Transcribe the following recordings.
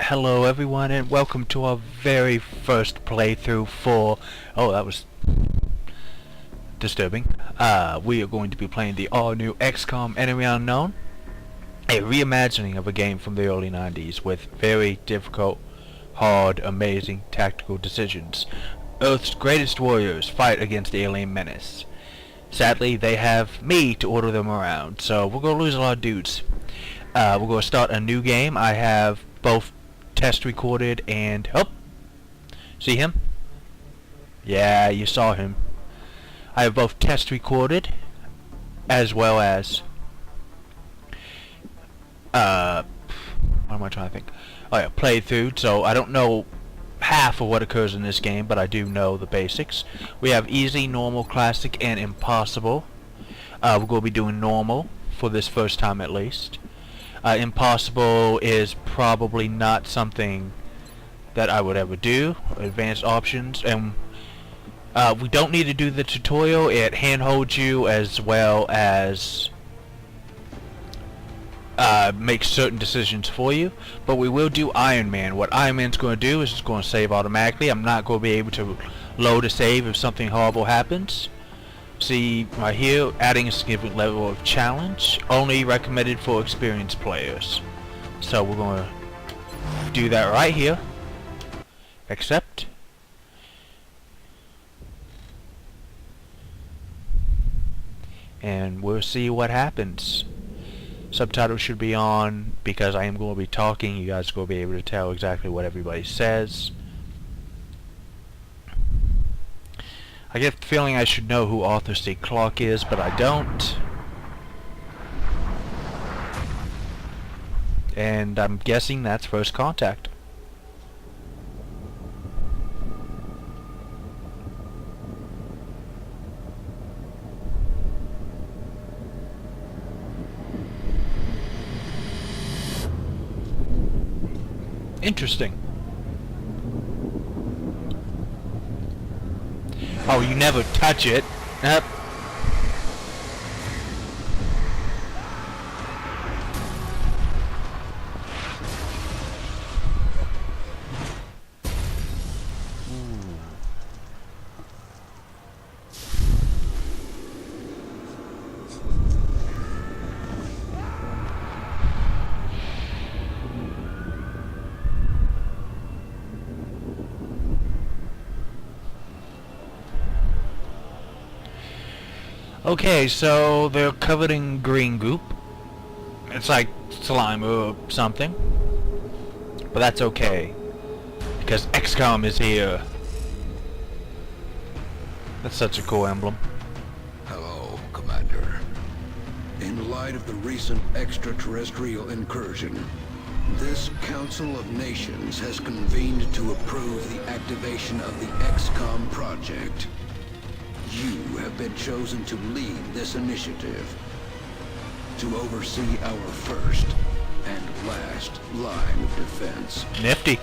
Hello everyone and welcome to our very first playthrough for... Oh, that was disturbing. We are going to be playing the all-new XCOM Enemy Unknown, a reimagining of a game from the early 90s with very difficult, hard, amazing tactical decisions. Earth's greatest warriors fight against the alien menace. Sadly, they have me to order them around, so we're going to lose a lot of dudes. We're going to start a new game. I have both test recorded and... Oh! See him? Yeah, you saw him. I have both test recorded as well as... what am I trying to think? Oh yeah, playthrough, so I don't know half of what occurs in this game, but I do know the basics. We have easy, normal, classic, and impossible. We're going to be doing normal for this first time at least. Impossible is probably not something that I would ever do. Advanced options, and we don't need to do the tutorial. It handholds you as well as make certain decisions for you, but we will do Iron Man. What Iron Man's going to do is it's going to save automatically. I'm not going to be able to load a save if something horrible happens. See right here, adding a significant level of challenge, only recommended for experienced players. So we're going to do that right here. Accept. And we'll see what happens. Subtitles should be on because I am going to be talking. You guys are going to be able to tell exactly what everybody says. I get the feeling I should know who Arthur C. Clarke is, but I don't. And I'm guessing that's First Contact. Interesting. Oh, you never touch it. Yep. Okay, so they're covered in green goop. It's like slime or something. But that's okay, because Xcom is here. That's such a cool emblem. Hello, Commander. In light of the recent extraterrestrial incursion, this Council of Nations has convened to approve the activation of the Xcom project. You have been chosen to lead this initiative, to oversee our first and last line of defense. Nifty.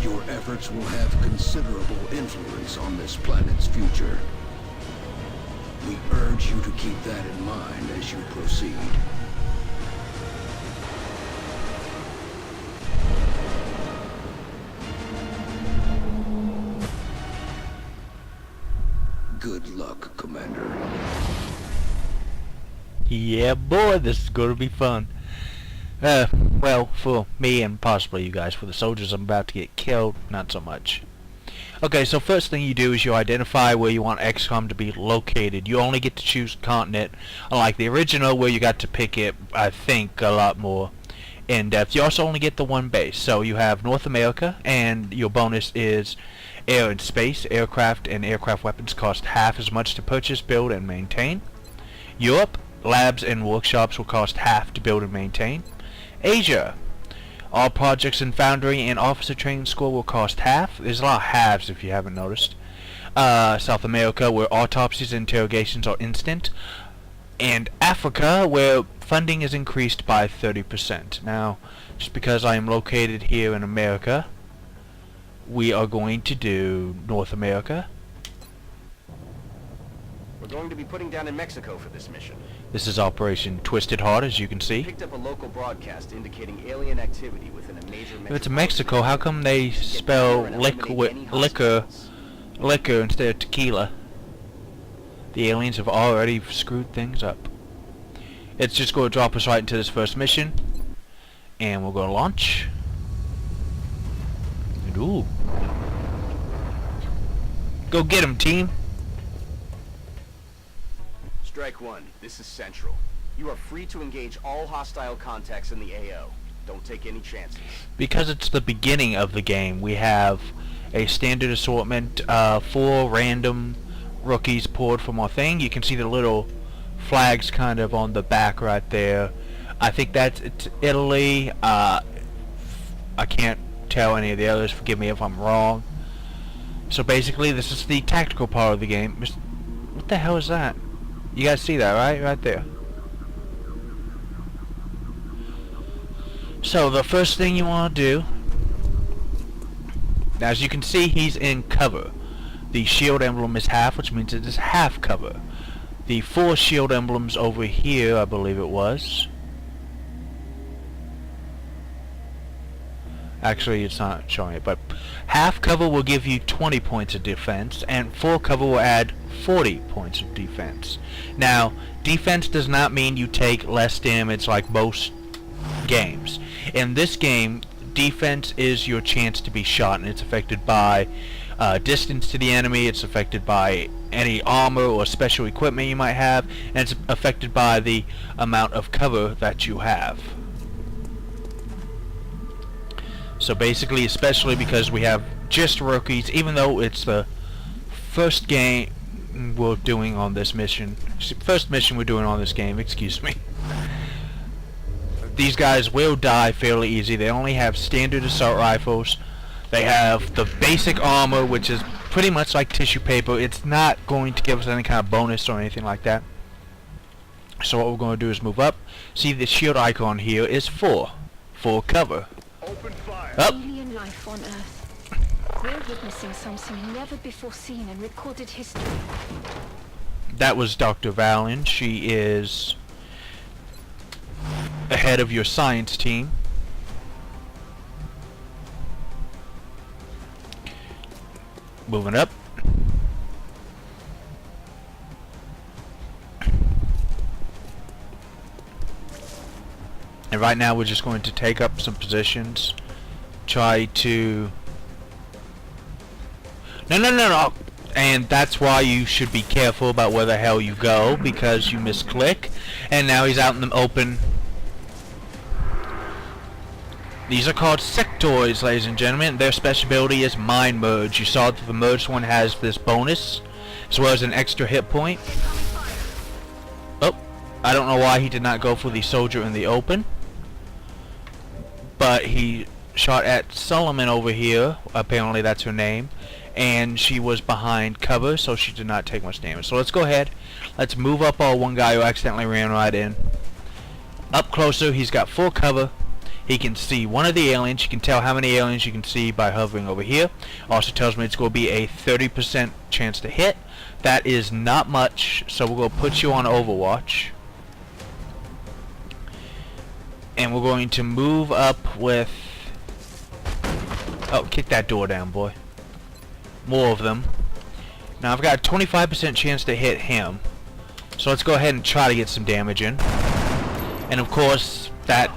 Your efforts will have considerable influence on this planet's future. We urge you to keep that in mind as you proceed. Good luck, Commander. Yeah, boy, this is going to be fun. Well, for me and possibly you guys. For the soldiers I'm about to get killed, not so much. Okay, so first thing you do is you identify where you want XCOM to be located. You only get to choose continent, unlike the original where you got to pick it, I think, a lot more in depth. You also only get the one base. So you have North America, and your bonus is air and space. Aircraft and aircraft weapons cost half as much to purchase, build, and maintain. Europe, labs and workshops will cost half to build and maintain. Asia, all projects in Foundry and Officer Training School will cost half. There's a lot of halves if you haven't noticed. South America, where autopsies and interrogations are instant. And Africa, where funding is increased by 30%. Now, just because I am located here in America, we are going to do North America. We're going to be putting down in Mexico for this mission. This is Operation Twisted Heart, as you can see. Picked up a local broadcast indicating alien activity within a major. If it's in Mexico, how come they spell liquor instead of tequila? The aliens have already screwed things up. It's just going to drop us right into this first mission, and we're going to launch. And ooh, go get him, team! Strike one. This is Central. You are free to engage all hostile contacts in the AO. Don't take any chances. Because it's the beginning of the game, we have a standard assortment, 4 random rookies poured from our thing. You can see the little flags kind of on the back right there. I think it's Italy. I can't tell any of the others. Forgive me if I'm wrong. So basically, this is the tactical part of the game. What the hell is that? You guys see that, right? Right there. So the first thing you want to do, as you can see, he's in cover. The shield emblem is half, which means it is half cover. The 4 shield emblems over here, I believe it was. Actually, it's not showing it, but half cover will give you 20 points of defense, and full cover will add 40 points of defense. Now, defense does not mean you take less damage like most games. In this game, defense is your chance to be shot, and it's affected by distance to the enemy, it's affected by any armor or special equipment you might have, and it's affected by the amount of cover that you have. So basically, especially because we have just rookies, even though it's the first game we're doing on this mission, first mission we're doing on this game, excuse me. These guys will die fairly easy. They only have standard assault rifles. They have the basic armor, which is pretty much like tissue paper. It's not going to give us any kind of bonus or anything like that. So what we're going to do is move up. See, the shield icon here is full cover. Open fire. Up. Alien life on Earth. We're witnessing something never before seen in recorded history. That was Dr. Valen. She is ahead of your science team. Moving up. And right now we're just going to take up some positions. Try to... No. And that's why you should be careful about where the hell you go, because you misclick. And now he's out in the open. These are called sectoids, ladies and gentlemen. Their special ability is Mind Merge. You saw that the merged one has this bonus, as well as an extra hit point. Oh, I don't know why he did not go for the soldier in the open. But he shot at Solomon over here. Apparently that's her name. And she was behind cover, so she did not take much damage. So let's go ahead. Let's move up our one guy who accidentally ran right in. Up closer, he's got full cover. He can see one of the aliens. You can tell how many aliens you can see by hovering over here. Also tells me it's going to be a 30% chance to hit. That is not much, so we're going to put you on Overwatch. And we're going to move up with... Oh, kick that door down, boy. More of them. Now I've got a 25% chance to hit him. So let's go ahead and try to get some damage in. And of course, that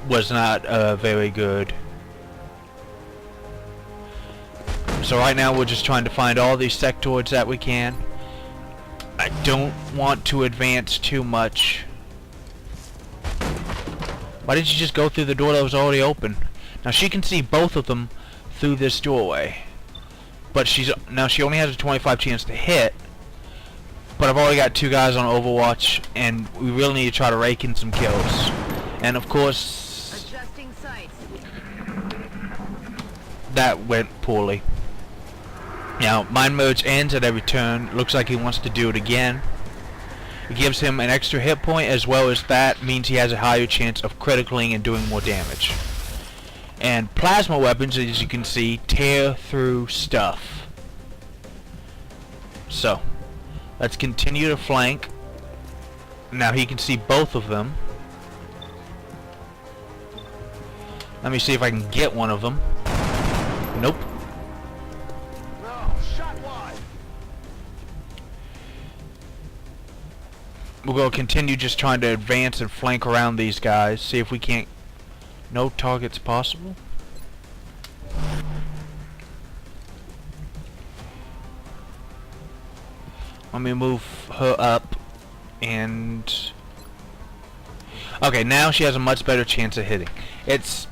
was not very good. So right now we're just trying to find all these sectoids that we can. I don't want to advance too much. Why didn't you just go through the door that was already open? Now she can see both of them through this doorway. But she only has a 25 chance to hit. But I've already got 2 guys on Overwatch, and we really need to try to rake in some kills. And of course, Adjusting sights. that went poorly. Now, Mind Merge ends at every turn. Looks like he wants to do it again. It gives him an extra hit point, as well as that means he has a higher chance of criticaling and doing more damage. And plasma weapons, as you can see, tear through stuff. So, let's continue to flank. Now he can see both of them. Let me see if I can get one of them. Nope. No, shot wide. We're going to continue just trying to advance and flank around these guys. See if we can't... No targets possible? Let me move her up. And... Okay, now she has a much better chance of hitting. It's...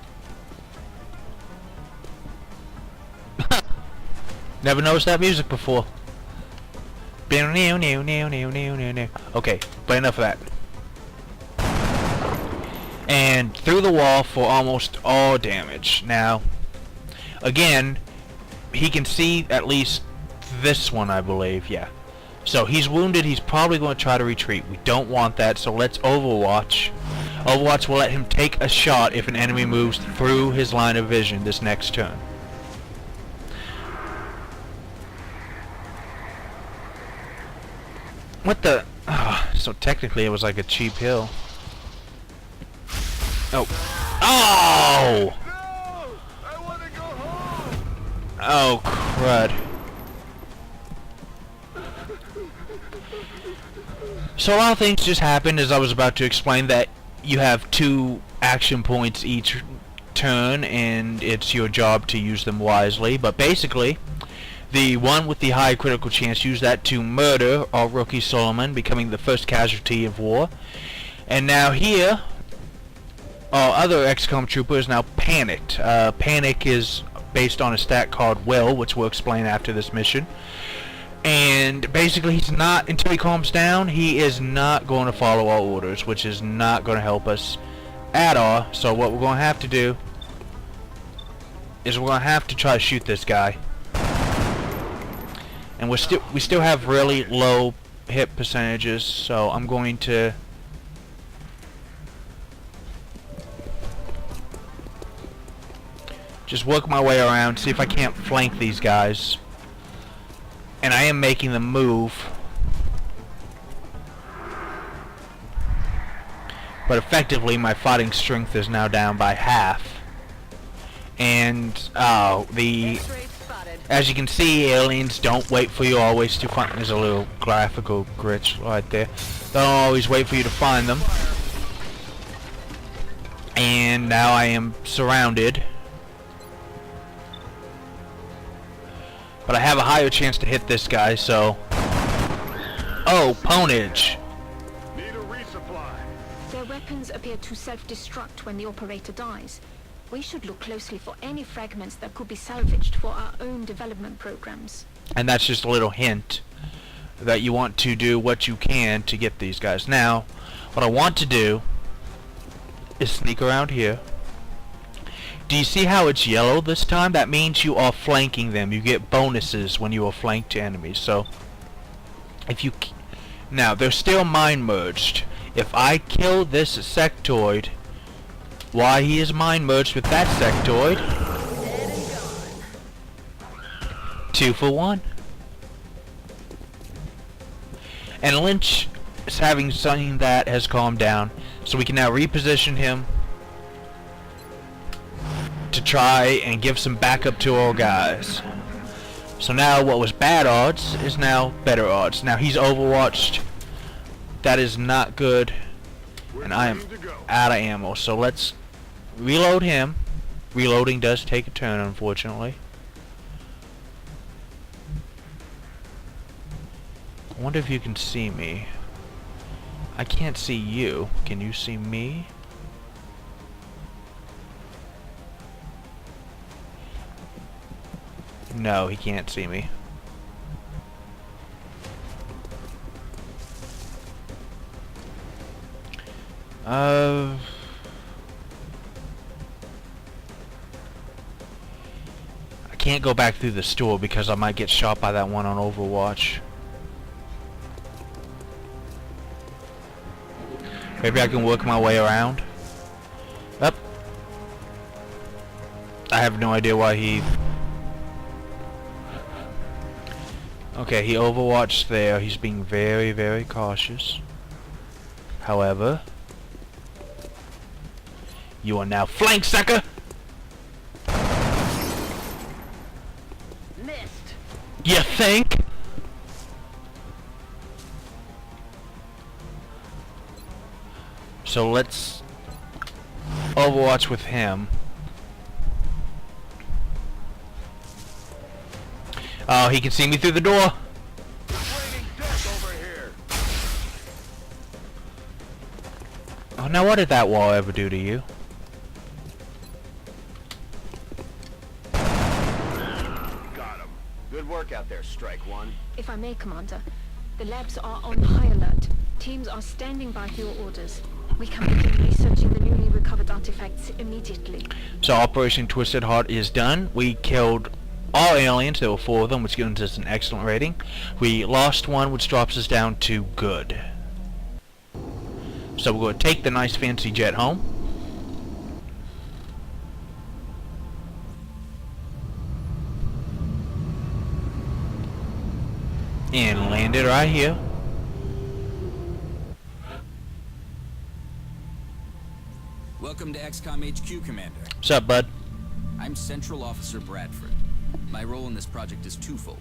Never noticed that music before. Okay, but enough of that. And through the wall for almost all damage. Now, again, he can see at least this one, I believe, yeah. So he's wounded, he's probably going to try to retreat. We don't want that, so let's Overwatch. Overwatch will let him take a shot if an enemy moves through his line of vision this next turn. What the... so technically it was like a cheap hill. Oh. Oh! No! I want to go home! Oh, crud. So a lot of things just happened as I was about to explain that you have 2 action points each turn and it's your job to use them wisely. But basically, the one with the high critical chance used that to murder our rookie Solomon, becoming the first casualty of war. And now here, our other XCOM trooper is now panicked. Panic is based on a stat called Will, which we'll explain after this mission. And basically he's not, until he calms down, he is not going to follow our orders, which is not going to help us at all. So what we're going to have to do is we're going to have to try to shoot this guy. And we still have really low hit percentages, so I'm going to just work my way around, see if I can't flank these guys. And I am making them move. But effectively my fighting strength is now down by half. And as you can see, aliens don't wait for you always to find. There's a little graphical glitch right there. They don't always wait for you to find them. And now I am surrounded. But I have a higher chance to hit this guy, so... Oh, ponage! Need a resupply. Their weapons appear to self-destruct when the operator dies. We should look closely for any fragments that could be salvaged for our own development programs. And that's just a little hint that you want to do what you can to get these guys. Now, what I want to do is sneak around here. Do you see how it's yellow this time? That means you are flanking them. You get bonuses when you are flanked to enemies. So, if you... Now, they're still mind merged. If I kill this sectoid, why he is mind merged with that sectoid, 2 for 1. And Lynch is having something that has calmed down, so we can now reposition him to try and give some backup to our guys. So now what was bad odds is now better odds. Now he's overwatched. That is not good. And I am out of ammo. So let's reload him. Reloading does take a turn, unfortunately. I wonder if you can see me. I can't see you. Can you see me? No, he can't see me. I can't go back through the store because I might get shot by that one on Overwatch. Maybe I can work my way around. Up. I have no idea why he... Okay, he overwatched there. He's being very, very cautious. However, you are now flanked, sucker! Missed. You think? So let's Overwatch with him. Oh, he can see me through the door. Raining death over here. Oh, now what did that wall ever do to you? Got him. Good work out there, Strike One. If I may, Commander, the labs are on high alert. Teams are standing by for your orders. We can begin researching the newly recovered artifacts immediately. So Operation Twisted Heart is done. We killed all aliens. There were 4 of them, which gives us an excellent rating. We lost 1, which drops us down to good. So we're going to take the nice fancy jet home. And land it right here. Welcome to Xcom HQ, Commander. What's up, bud? I'm Central Officer Bradford. My role in this project is twofold: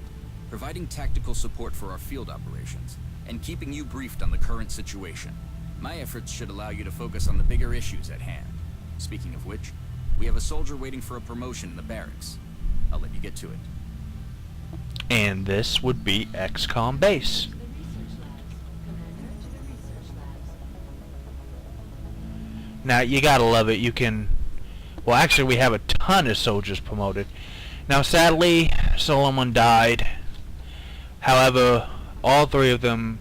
providing tactical support for our field operations, and keeping you briefed on the current situation. My efforts should allow you to focus on the bigger issues at hand. Speaking of which, we have a soldier waiting for a promotion in the barracks. I'll let you get to it. And this would be XCOM base. Now, you gotta love it. You can... Well, actually, we have a ton of soldiers promoted. Now, sadly, Solomon died. However, all 3 of them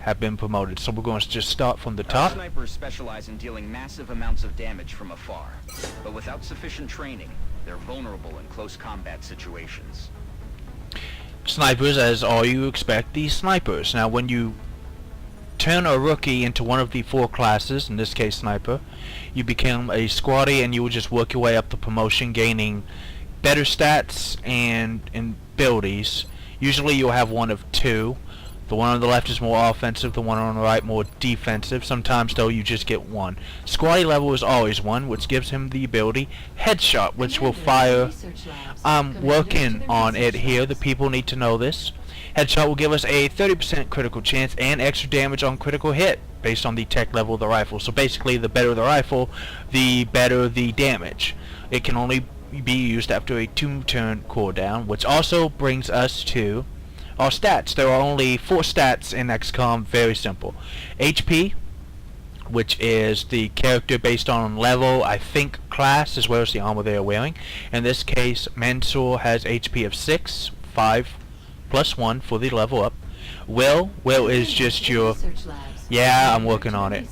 have been promoted. So we're going to just start from the Our top. snipers specialize in dealing massive amounts of damage from afar. But without sufficient training, they're vulnerable in close combat situations. Snipers, as all you expect, these snipers. Now, when you turn a rookie into one of the 4 classes, in this case sniper, you become a squatty and you will just work your way up the promotion, gaining better stats and abilities. Usually you'll have one of 2. The one on the left is more offensive, the one on the right more defensive. Sometimes though you just get 1. Squatty level is always 1, which gives him the ability Headshot, which will fire. I'm working on it here. The people need to know this. Headshot will give us a 30% critical chance and extra damage on critical hit based on the tech level of the rifle. So basically, the better the rifle, the better the damage. It can only be used after a 2-turn cooldown, which also brings us to our stats. There are only 4 stats in XCOM, very simple. HP, which is the character based on level, I think class, as well as the armor they are wearing. In this case, Mansoor has HP of 6, 5 plus 1 for the level up. Will is just your... Yeah, I'm working on it.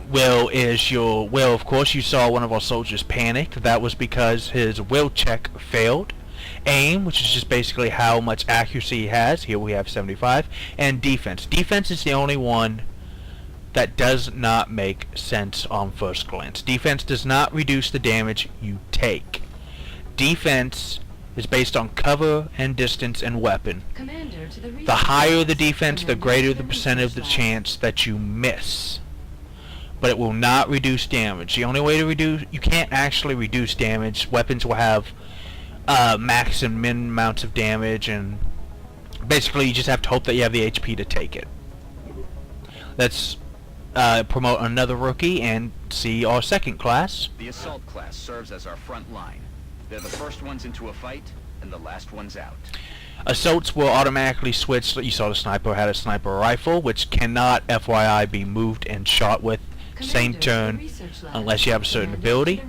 Will is your... Will, of course, you saw one of our soldiers panicked. That was because his will check failed. Aim, which is just basically how much accuracy he has. Here we have 75. And defense. Defense is the only one that does not make sense on first glance. Defense does not reduce the damage you take. Defense is based on cover and distance and weapon. The higher the defense, the greater the percent of the chance that you miss. But it will not reduce damage. The only way to reduce... You can't actually reduce damage. Weapons will have max and min amounts of damage, and basically you just have to hope that you have the HP to take it. Let's promote another rookie and see our second class. The assault class serves as our front line. They're the first ones into a fight, and the last ones out. Assaults will automatically switch. You saw the sniper had a sniper rifle, which cannot, FYI, be moved and shot with same turn unless you have a certain ability.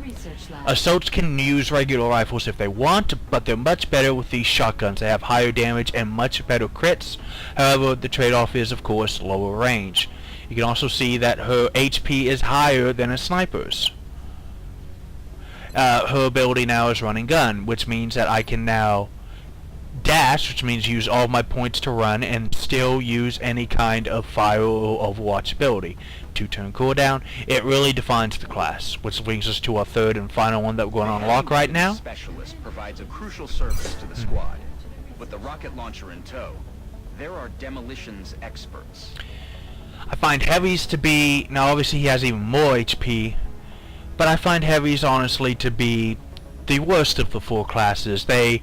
Assaults can use regular rifles if they want, but they're much better with these shotguns. They have higher damage and much better crits. However, the trade-off is, of course, lower range. You can also see that her HP is higher than a sniper's. Her ability now is running gun, which means that I can now dash, which means use all my points to run and still use any kind of fire or Overwatch ability. 2-turn cooldown. It really defines the class, which brings us to our third and final one that we're going to unlock right now. Specialist provides a crucial service to the squad. With the rocket launcher in tow, there are demolitions experts. I find heavies to be, now obviously he has even more HP, but I find heavies honestly to be the worst of the 4 classes. They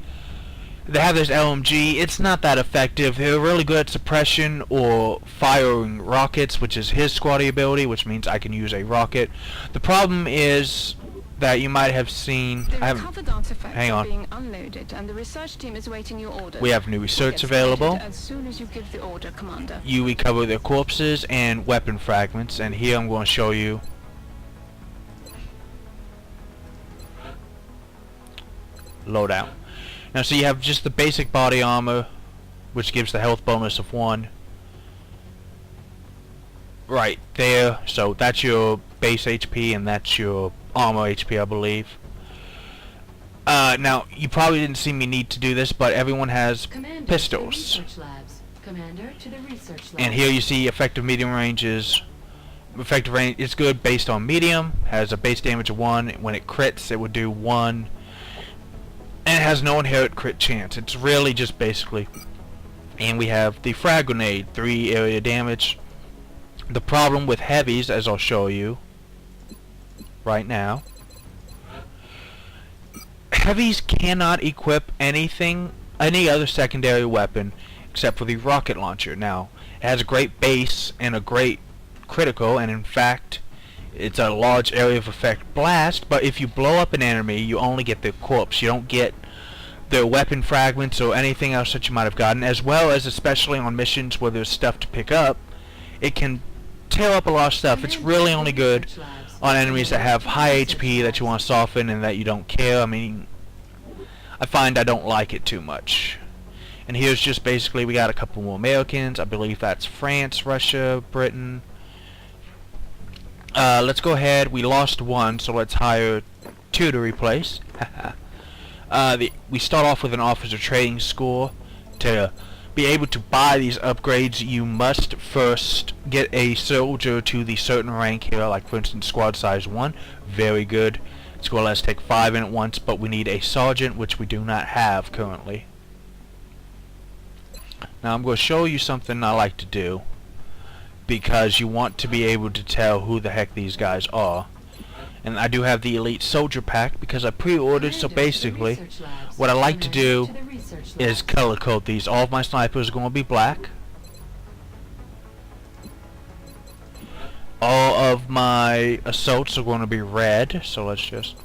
have this LMG, it's not that effective. They're really good at suppression or firing rockets, which is his squaddy ability, which means I can use a rocket. The problem is that you might have seen, The recovered artifacts hang on. are being unloaded, and the research team is waiting your orders. We have new research available. As soon as you give the order, Commander. You recover their corpses and weapon fragments, and here I'm going to show you loadout. Now, so you have just the basic body armor, which gives the health bonus of 1. Right there. So that's your base HP, and that's your armor HP, I believe. Now, you probably didn't see me need to do this, but everyone has Commander pistols. To the research labs. Commander to the research labs. And here you see effective medium ranges. Effective range is good based on medium. Has a base damage of 1. When it crits, it would do 1. And it has no inherent crit chance. It's really just basically. And we have the frag grenade, 3 area damage. The problem with heavies, as I'll show you right now, heavies cannot equip any other secondary weapon except for the rocket launcher. Now, it has a great base and a great critical, and in fact, it's a large area of effect blast, but if you blow up an enemy, you only get their corpse. You don't get their weapon fragments or anything else that you might have gotten, as well as especially on missions where there's stuff to pick up, it can tear up a lot of stuff. It's really only good on enemies that have high HP that you want to soften and that you don't care. I mean, I find I don't like it too much. And here's just basically, we got a couple more Americans. I believe that's France, Russia, Britain. Let's go ahead. We lost 1, so let's hire 2 to replace. We start off with an officer training score. To be able to buy these upgrades, you must first get a soldier to the certain rank here, like for instance squad size 1. Very good. It's going to let us take 5 in at once, but we need a sergeant, which we do not have currently. Now I'm going to show you something I like to do, because you want to be able to tell who the heck these guys are. And I do have the elite soldier pack because I pre-ordered, so basically what I like to do is color code these. All of my snipers are going to be black. All of my assaults are going to be red, so let's just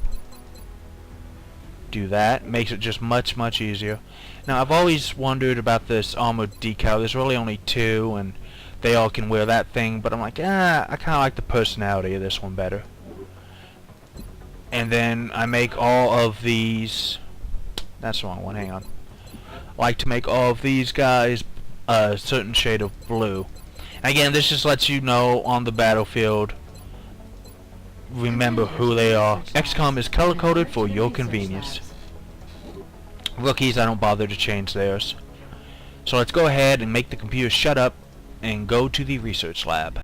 do that. Makes it just much easier. Now I've always wondered about this armor decal. There's really only 2 and they all can wear that thing, but I'm like, I kind of like the personality of this one better. And then I make all of these, that's the wrong one, hang on. I like to make all of these guys a certain shade of blue. And again, this just lets you know on the battlefield, remember who they are. Xcom is color coded for your convenience. Rookies, I don't bother to change theirs. So let's go ahead and make the computer shut up and go to the research lab.